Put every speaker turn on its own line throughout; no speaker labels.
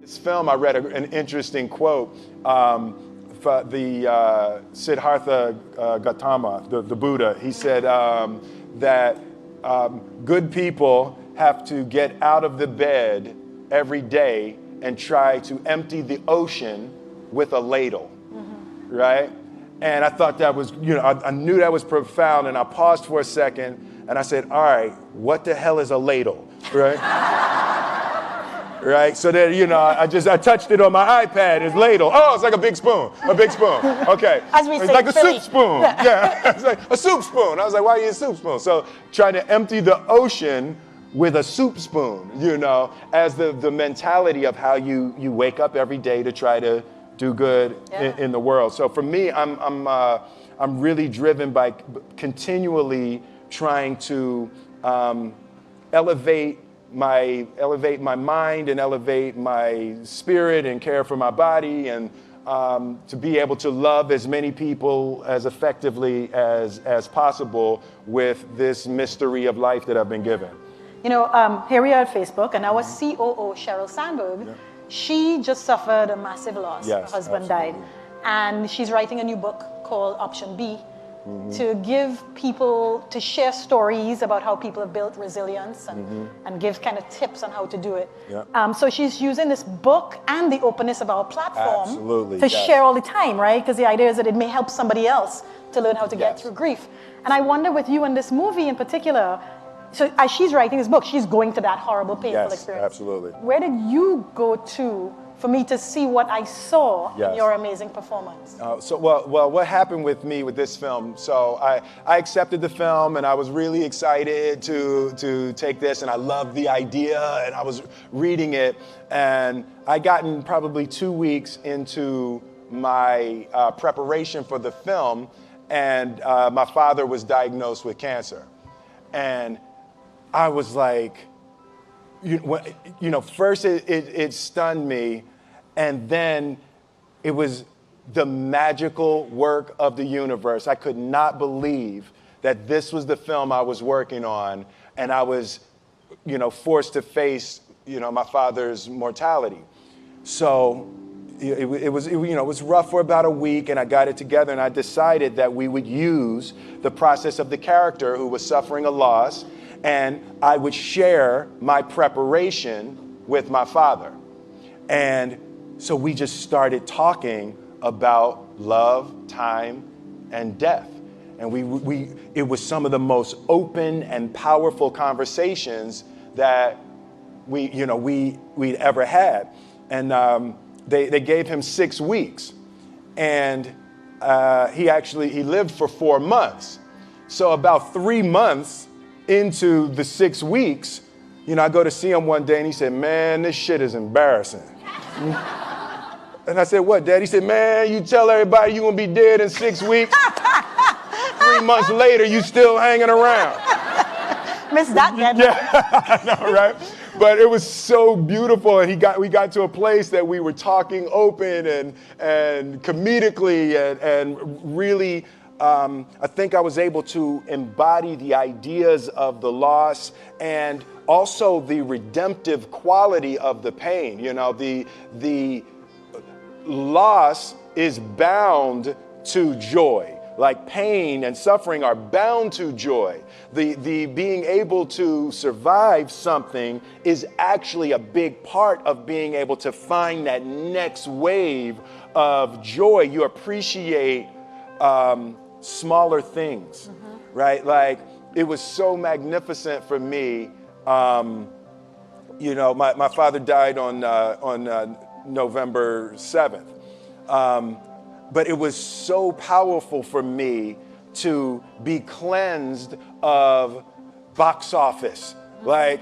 this film, I read an interesting quote. For the Siddhartha Gautama, the Buddha, he said that good people have to get out of the bed every day and try to empty the ocean with a ladle, right? And I thought that was, I knew that was profound, and I paused for a second, and I said, all right, what the hell is a ladle, right? Right, so then, I touched it on my iPad, it's ladle. Oh, it's like a big spoon, okay.
As we
it's
say
like a
Philly.
soup spoon, yeah, it's like a soup spoon. I was like, why are you a soup spoon? So trying to empty the ocean with a soup spoon, as the mentality of how you wake up every day to try to do good in the world. So for me, I'm really driven by continually trying to elevate my mind and elevate my spirit and care for my body, and to be able to love as many people as effectively as possible with this mystery of life that I've been given.
Here we are at Facebook, and our COO, Sheryl Sandberg, she just suffered a massive loss.
Yes,
her husband
absolutely.
died. And she's writing a new book called Option B, to give people, to share stories about how people have built resilience and give kind of tips on how to do it.
Yeah.
So she's using this book and the openness of our platform
Absolutely,
to
yes.
share all the time, right? Because the idea is that it may help somebody else to learn how to get
Yes.
through grief. And I wonder with you in this movie in particular, so as she's writing this book, she's going to that horrible, painful
Yes,
experience.
absolutely.
Where did you go to for me to see what I saw in
Yes.
your amazing performance?
Well, what happened with me with this film? So I accepted the film, and I was really excited to take this, and I loved the idea, and I was reading it, and I gotten probably 2 weeks into my preparation for the film, and my father was diagnosed with cancer, and I was like, first it stunned me, and then it was the magical work of the universe. I could not believe that this was the film I was working on, and I was, forced to face, my father's mortality. So it was rough for about a week, and I got it together, and I decided that we would use the process of the character who was suffering a loss, and I would share my preparation with my father. And so we just started talking about love, time, and death. And it was some of the most open and powerful conversations that we'd ever had. And they gave him 6 weeks, and he lived for 4 months. So about 3 months into the 6 weeks, I go to see him one day, and he said, "Man, this shit is embarrassing." And I said, "What, Dad?" He said, "Man, you tell everybody you're gonna be dead in 6 weeks. 3 months later, you still hanging around."
Missed that, Dad.
Yeah, I know, right? But it was so beautiful, and we got to a place that we were talking open and comedically and really. I think I was able to embody the ideas of the loss and also the redemptive quality of the pain. The loss is bound to joy. Like pain and suffering are bound to joy. The being able to survive something is actually a big part of being able to find that next wave of joy. You appreciate smaller things, right? Like it was so magnificent for me. My father died on November 7th. But it was so powerful for me to be cleansed of box office. Like,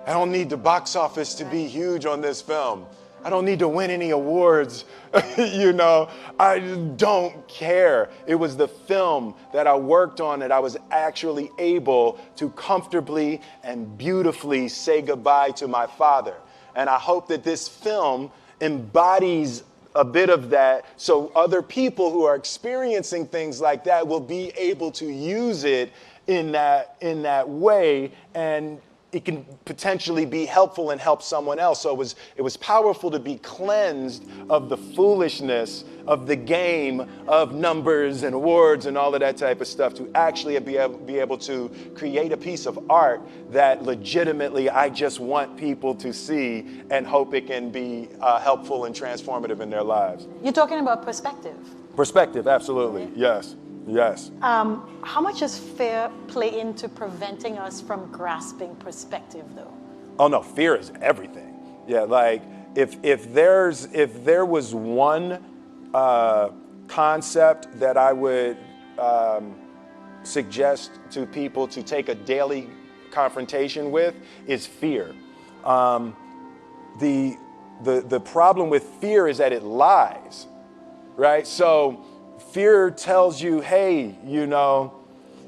I don't need the box office to be huge on this film. I don't need to win any awards. I just don't care. It was the film that I worked on that I was actually able to comfortably and beautifully say goodbye to my father. And I hope that this film embodies a bit of that, so other people who are experiencing things like that will be able to use it in that way and it can potentially be helpful and help someone else. So it was powerful to be cleansed of the foolishness of the game of numbers and awards and all of that type of stuff, to actually be able to create a piece of art that legitimately I just want people to see and hope it can be helpful and transformative in their lives.
You're talking about perspective.
Perspective, absolutely. Yes. Yes.
How much does fear play into preventing us from grasping perspective, though?
Oh no, fear is everything. Yeah, like if there was one concept that I would suggest to people to take a daily confrontation with, is fear. The problem with fear is that it lies, right? So fear tells you, hey, you know,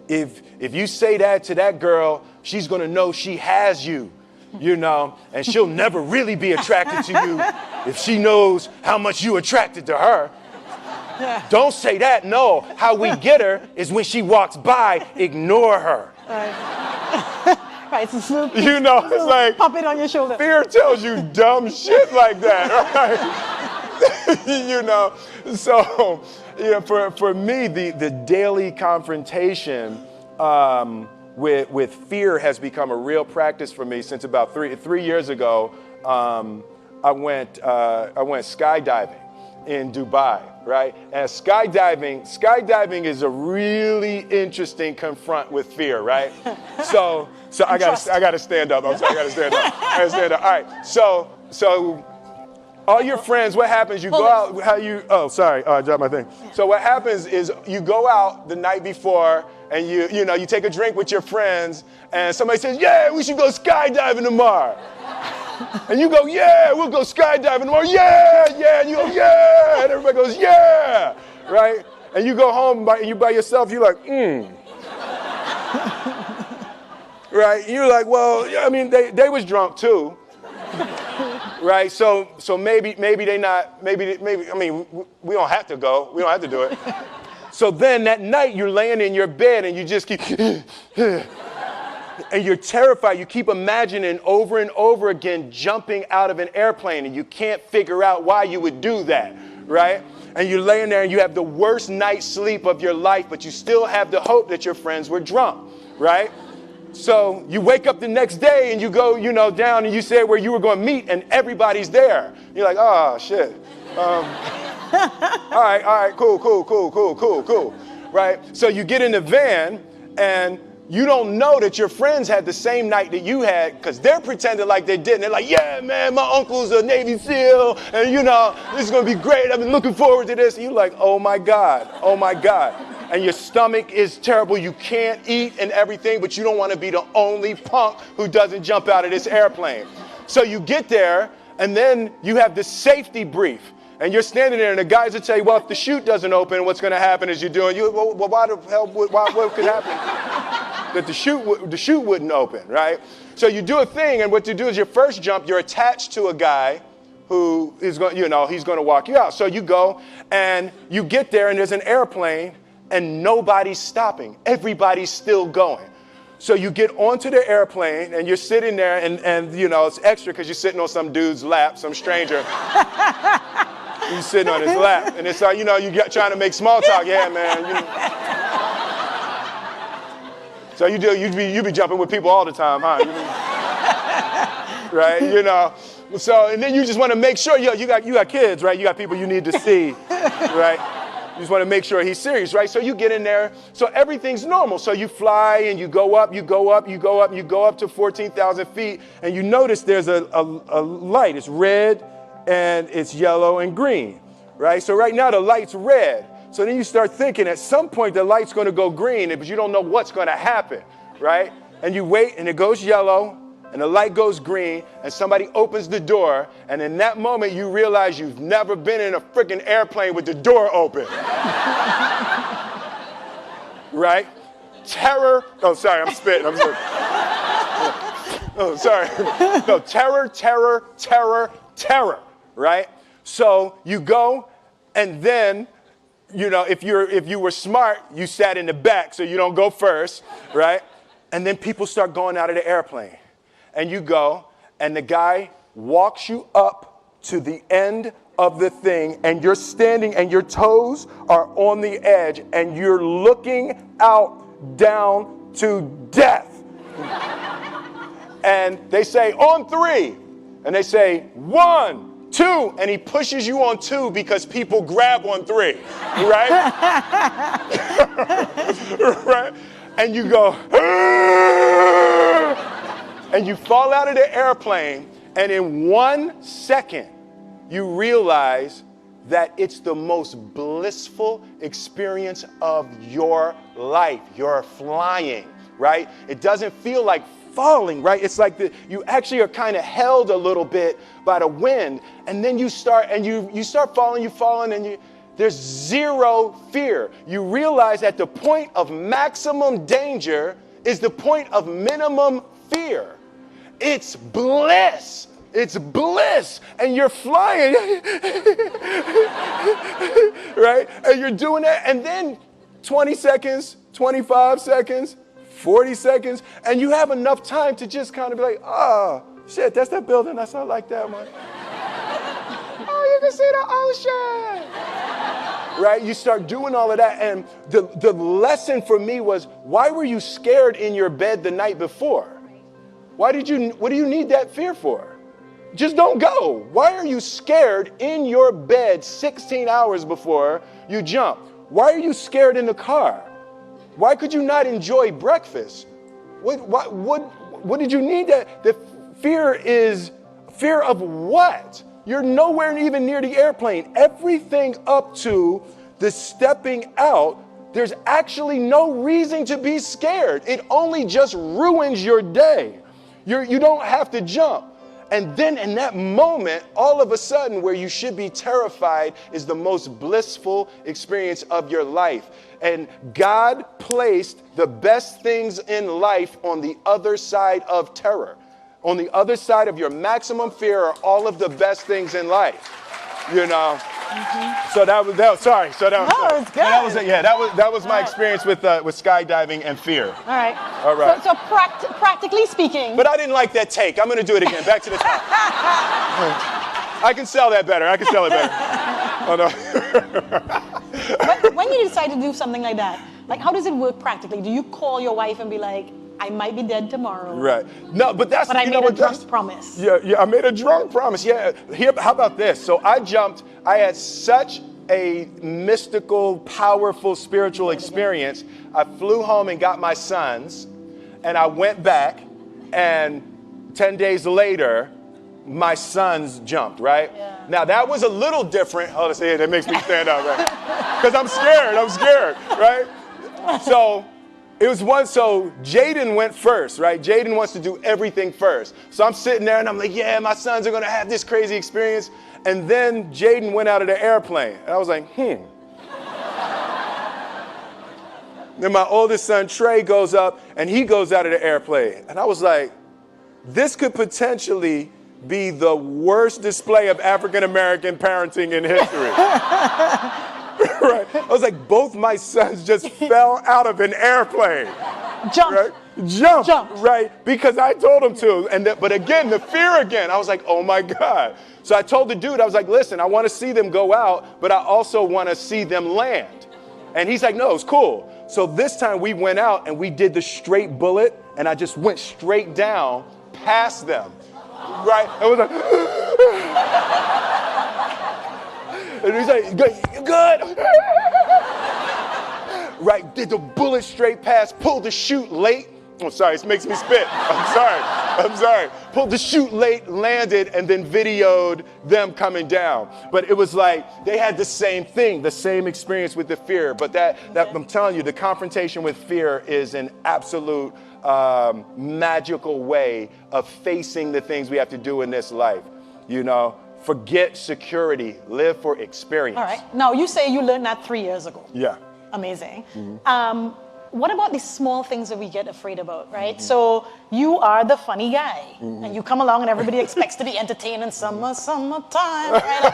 if you say that to that girl, she's gonna know she has you, you know, and she'll never really be attracted to you if she knows how much you attracted to her. Don't say that. No, how we get her is when she walks by, ignore her.
Right, so
You know, it's like
pop it on your shoulder.
fear tells you dumb shit like that, right? You know, so yeah, for me, the daily confrontation with fear has become a real practice for me since about three years ago. I went skydiving in Dubai, right? And skydiving is a really interesting confront with fear, right? So I gotta stand up. I'm sorry, I gotta stand up. All right, so all your friends, what happens? You go out. I dropped my thing. So what happens is you go out the night before, and you take a drink with your friends, and somebody says, "Yeah, we should go skydiving tomorrow." And you go, "Yeah, we'll go skydiving tomorrow." Yeah, yeah. And you go, "Yeah," and everybody goes, "Yeah," right? And you go home you by yourself. You're like, right? And you're like, well, I mean, they was drunk too. Right, so maybe they not, maybe, I mean, we don't have to go, we don't have to do it. So then that night you're laying in your bed and you just keep, and you're terrified. You keep imagining over and over again jumping out of an airplane, and you can't figure out why you would do that, right? And you're laying there and you have the worst night's sleep of your life, but you still have the hope that your friends were drunk, right? So you wake up the next day and you go, down and you say where you were going to meet, and everybody's there. You're like, oh, shit. All right, cool, right? So you get in the van and you don't know that your friends had the same night that you had, because they're pretending like they didn't. They're like, yeah, man, my uncle's a Navy SEAL, and this is going to be great. I've been looking forward to this. And you're like, oh my God. And your stomach is terrible. You can't eat and everything, but you don't want to be the only punk who doesn't jump out of this airplane. So you get there, and then you have this safety brief. And you're standing there, and the guys will tell you, well, if the chute doesn't open, what's going to happen is well, why the hell, what could happen? That the chute wouldn't open, right? So you do a thing, and what you do is your first jump, you're attached to a guy who is going, he's going to walk you out. So you go, and you get there, and there's an airplane, and nobody's stopping. Everybody's still going. So you get onto the airplane, and you're sitting there, and it's extra because you're sitting on some dude's lap, some stranger. You're sitting on his lap, and it's like, you trying to make small talk. Yeah, man. So you be jumping with people all the time, huh? Right? So, and then you just want to make sure, you got kids, right? You got people you need to see, right? You just want to make sure he's serious, right? So you get in there. So everything's normal. So you fly and you go up to 14,000 feet, and you notice there's a light. It's red and it's yellow and green, right? So right now the light's red. So then you start thinking at some point the light's going to go green, but you don't know what's going to happen, right? And you wait, and it goes yellow, and the light goes green, and somebody opens the door, and in that moment you realize you've never been in a freaking airplane with the door open. Right? Terror. Oh, sorry, I'm spitting. Oh, sorry. No, terror, right? So you go, and then, if you were smart, you sat in the back so you don't go first, right? And then people start going out of the airplane. and you go, and the guy walks you up to the end of the thing, and you're standing and your toes are on the edge, and you're looking out down to death. And they say, on 3. And they say, 1, 2. And he pushes you on 2 because people grab on 3, right? Right? And you go, and you fall out of the airplane, and in 1 second, you realize that it's the most blissful experience of your life. You're flying, right? It doesn't feel like falling, right? It's like you actually are kind of held a little bit by the wind, and then you start falling, and there's zero fear. You realize that the point of maximum danger is the point of minimum fear. It's bliss. It's bliss, and you're flying, right? And you're doing that, and then 20 seconds, 25 seconds, 40 seconds, and you have enough time to just kind of be like, oh, shit, that's that building. I like that one. Oh, you can see the ocean. Right? You start doing all of that, and the lesson for me was, why were you scared in your bed the night before? What do you need that fear for? Just don't go. Why are you scared in your bed 16 hours before you jump? Why are you scared in the car? Why could you not enjoy breakfast? What did you need that? The fear is fear of what? You're nowhere even near the airplane. Everything up to the stepping out, there's actually no reason to be scared. It only just ruins your day. You don't have to jump. And then in that moment, all of a sudden, where you should be terrified is the most blissful experience of your life. And God placed the best things in life on the other side of terror. On the other side of your maximum fear are all of the best things in life. You know? Mm-hmm. So that was sorry. So that was,
no, it's good.
That was my experience with skydiving and fear.
All right.
All right.
So practically speaking.
But I didn't like that take. I'm going to do it again. Back to the top. I can sell that better. Oh, no.
when you decide to do something like that, like how does it work practically? Do you call your wife and be like, I might be dead tomorrow?
Right. No, but that's.
But I made a drunk promise.
Yeah, I made a drunk promise. Yeah. How about this? So I jumped. I had such a mystical, powerful spiritual experience. I flew home and got my sons, and I went back, and 10 days later, my sons jumped, right? Yeah. Now, that was a little different. Oh, let's see, that makes me stand up, right? Because I'm scared, right? So it was so Jaden went first, right? Jaden wants to do everything first. So I'm sitting there, and I'm like, yeah, my sons are going to have this crazy experience. And then Jaden went out of the airplane. And I was like, Then my oldest son, Trey, goes up, and he goes out of the airplane. And I was like, this could potentially be the worst display of African-American parenting in history. Right? I was like, both my sons just fell out of an airplane.
Jump.
Right? Jump. Right? Because I told them to. But again, the fear again. I was like, oh my God. So I told the dude, I was like, listen, I want to see them go out, but I also want to see them land. And he's like, no, it's cool. So this time we went out and we did the straight bullet, and I just went straight down past them. Right? It was like, and he's like, good. Right? Did the bullet straight past, pulled the chute late. Oh, sorry, it makes me spit. I'm sorry. Pulled the chute late, landed, and then videoed them coming down. But it was like they had the same thing, the same experience with the fear. But that I'm telling you, the confrontation with fear is an absolute magical way of facing the things we have to do in this life. You know, forget security, live for experience.
All right. Now, you say you learned that 3 years ago.
Yeah.
Amazing. Mm-hmm. What about these small things that we get afraid about, right? Mm-hmm. So you are the funny guy, mm-hmm. and you come along and everybody expects to be entertained in summertime, right?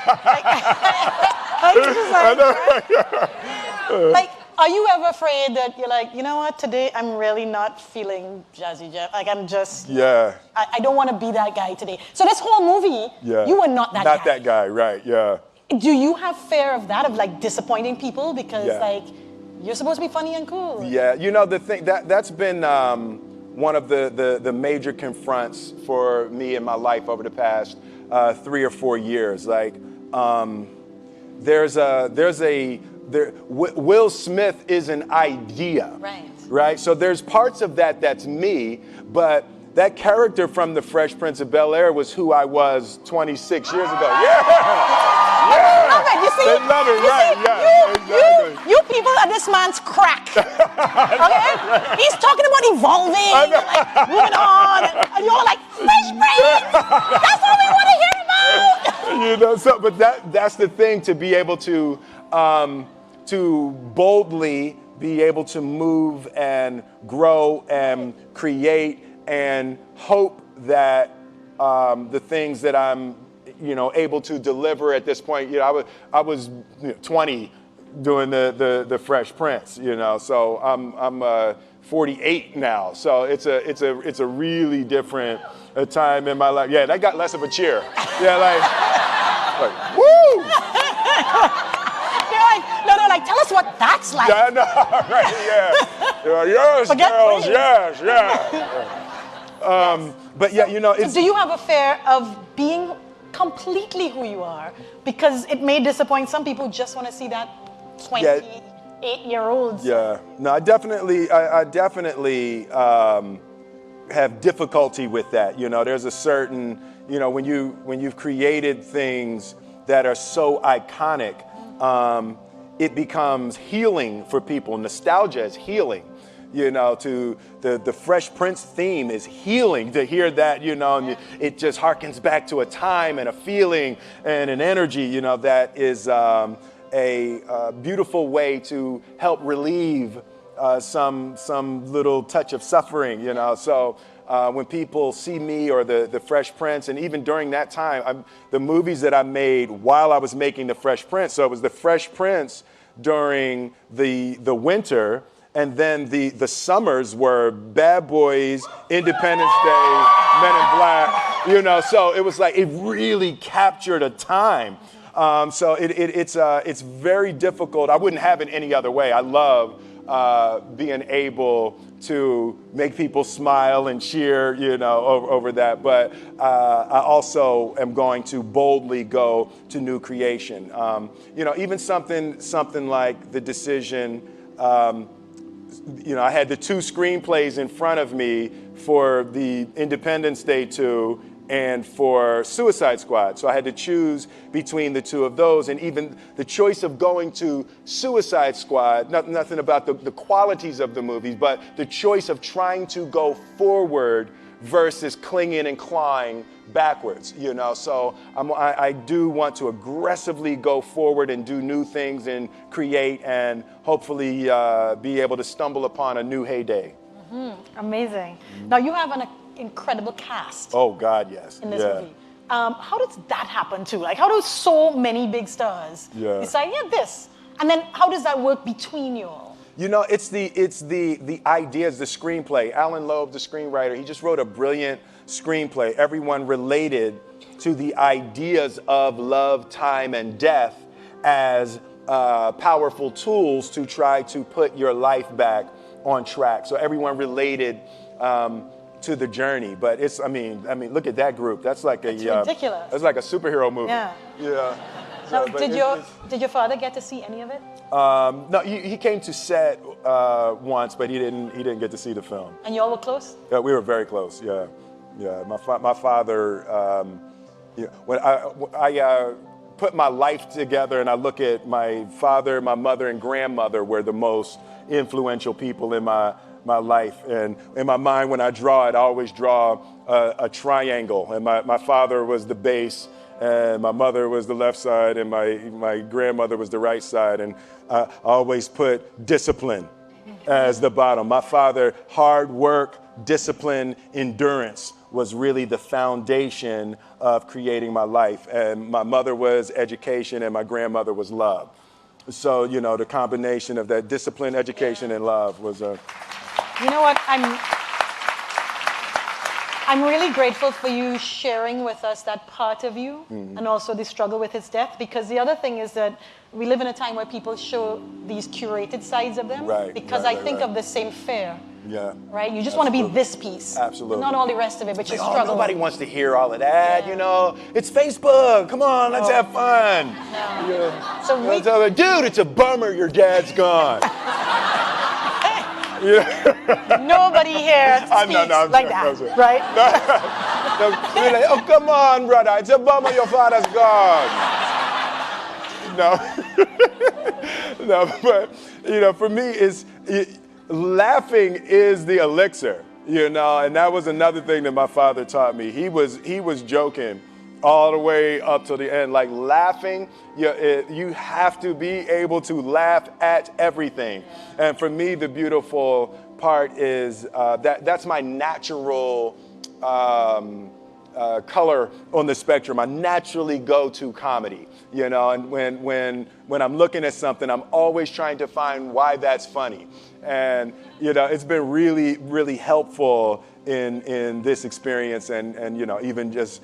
Like, Are you ever afraid that you're like, you know what, today I'm really not feeling Jazzy Jeff. Like I'm just,
Yeah.
I don't want to be that guy today. So this whole movie, you were not that guy.
Not that guy, right, yeah.
Do you have fear of that, of like disappointing people? Because like, you're supposed to be funny and cool.
Yeah, you know, the thing, that's been one of the major confronts for me in my life over the past 3 or 4 years. Like, Will Smith is an idea. Right? So there's parts of that that's me, but that character from The Fresh Prince of Bel-Air was who I was 26 years ago.
I love it. You see,
they love it, right? Exactly.
You people are this man's crack. Okay? He's talking about evolving, and like moving on, and you're like, Fresh Prince! That's what we want to hear about!
You know, so but that's the thing, to be able to boldly be able to move and grow and create and hope that the things that I'm, you know, able to deliver at this point. You know, I was 20 doing the Fresh Prince. You know, so I'm 48 now. So it's a really different time in my life. Yeah, that got less of a cheer. Yeah, like woo.
No, like, tell us what that's like.
Yeah, no, right, yeah. Yes,
Forget
girls,
please.
yes, yeah. But yeah, you know, it's...
So do you have a fear of being completely who you are? Because it may disappoint some people who just want to see that 28-year-old.
Yeah, no, I definitely have difficulty with that. You know, there's a certain, you know, when you've created things that are so iconic, it becomes healing for people. Nostalgia is healing. You know, to the Fresh Prince theme is healing to hear that, you know, and it just harkens back to a time and a feeling and an energy, you know, that is a beautiful way to help relieve some little touch of suffering, you know. So when people see me or the Fresh Prince, and even during that time, the movies that I made while I was making the Fresh Prince, so it was the Fresh Prince during the winter, and then the summers were Bad Boys, Independence Day, Men in Black, you know. So it was like, it really captured a time. So it's very difficult. I wouldn't have it any other way. I love being able to make people smile and cheer, you know, over that. But I also am going to boldly go to new creation. You know, even something like the decision. You know, I had the 2 screenplays in front of me for the Independence Day 2 and for Suicide Squad. So I had to choose between the 2 of those. And even the choice of going to Suicide Squad, nothing about the qualities of the movies, but the choice of trying to go forward versus clinging and clawing backwards, you know. So I do want to aggressively go forward and do new things and create and hopefully be able to stumble upon a new heyday.
Mm-hmm. Amazing. Now you have an incredible cast.
Oh God, yes.
In this movie. How does that happen too? Like, how do so many big stars decide, this? And then how does that work between you all?
You know, it's the ideas, the screenplay. Alan Loeb, the screenwriter, he just wrote a brilliant screenplay. Everyone related to the ideas of love, time, and death as powerful tools to try to put your life back on track. So everyone related to the journey. But it's, I mean, look at that group. That's like
ridiculous.
That's like a superhero movie.
Yeah.
Yeah.
Now, did your father get to see any of it?
No, he came to set once, but he didn't get to see the film.
And y'all were close?
Yeah, we were very close. Yeah. My father. When I put my life together and I look at my father, my mother, and grandmother were the most influential people in my life. And in my mind, when I draw it, I always draw a triangle. And my father was the base, and my mother was the left side, and my grandmother was the right side. And I always put discipline as the bottom. My father, hard work, discipline, endurance was really the foundation of creating my life. And my mother was education, and my grandmother was love. So, you know, the combination of that discipline, education, and love was a...
You know what? I'm really grateful for you sharing with us that part of you and also the struggle with his death, because the other thing is that we live in a time where people show these curated sides of them.
Right,
because
right,
I think of the same fear.
Yeah.
Right? You just want to be this piece.
Absolutely.
Not all the rest of it, but you
Like,
struggle.
nobody wants to hear all of that, you know. It's Facebook. Come on, let's have fun.
No.
Yeah.
So we...
So, dude, it's a bummer your dad's gone. Yeah.
Nobody here speaks like that, right?
They're like, oh, come on, brother. It's a bummer your father's gone. No. No, but, you know, for me, laughing is the elixir, you know, and that was another thing that my father taught me. He was joking all the way up to the end. Like, laughing, you have to be able to laugh at everything. And for me, the beautiful part is that's my natural color on the spectrum. I naturally go to comedy, you know, and when I'm looking at something, I'm always trying to find why that's funny. And, you know, it's been really, really helpful in this experience and you know, even just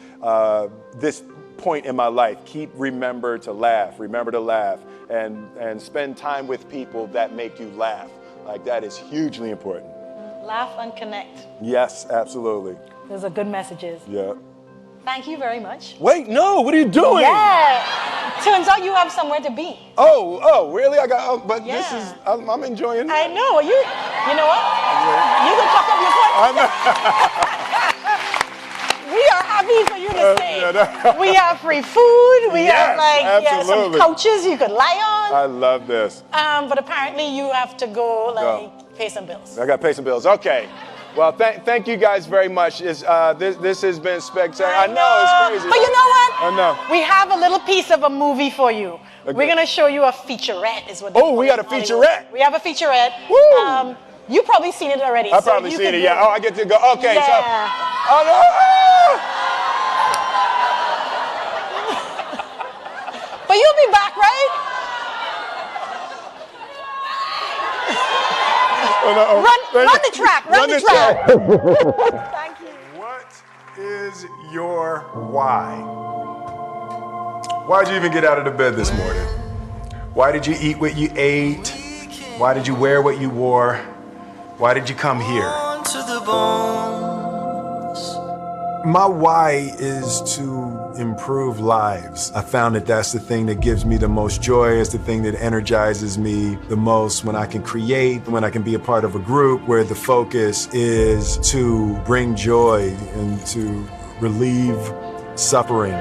this point in my life. Remember to laugh, and spend time with people that make you laugh. Like, that is hugely important.
Laugh and connect.
Yes, absolutely.
Those are good messages.
Yeah.
Thank you very much.
Wait, no, what are you doing?
Yeah. Turns out you have somewhere to be.
Oh, really? But
Yeah.
this is, I'm enjoying it.
I know. You know what? You can chuck up your foot. We are happy for you to stay. We have free food. We have some couches you could lie on.
I love this.
But apparently you have to go pay some bills.
I got to pay some bills. Okay. Well, thank you guys very much. This has been spectacular. I know, it's crazy.
But you know what?
I know.
We have a little piece of a movie for you. Okay. We're going to show you a featurette is what they call it.
We got a featurette.
We have a featurette.
Woo!
You've probably seen it already.
I've probably seen it, yeah. Oh, I get to go. Okay,
yeah.
So. Oh, no.
But you'll be back, right? Run the track. Run the track. Thank you.
What is your why? Why did you even get out of the bed this morning? Why did you eat what you ate? Why did you wear what you wore? Why did you come here? My why is to improve lives. I found that that's the thing that gives me the most joy. It's the thing that energizes me the most when I can create, when I can be a part of a group where the focus is to bring joy and to relieve suffering.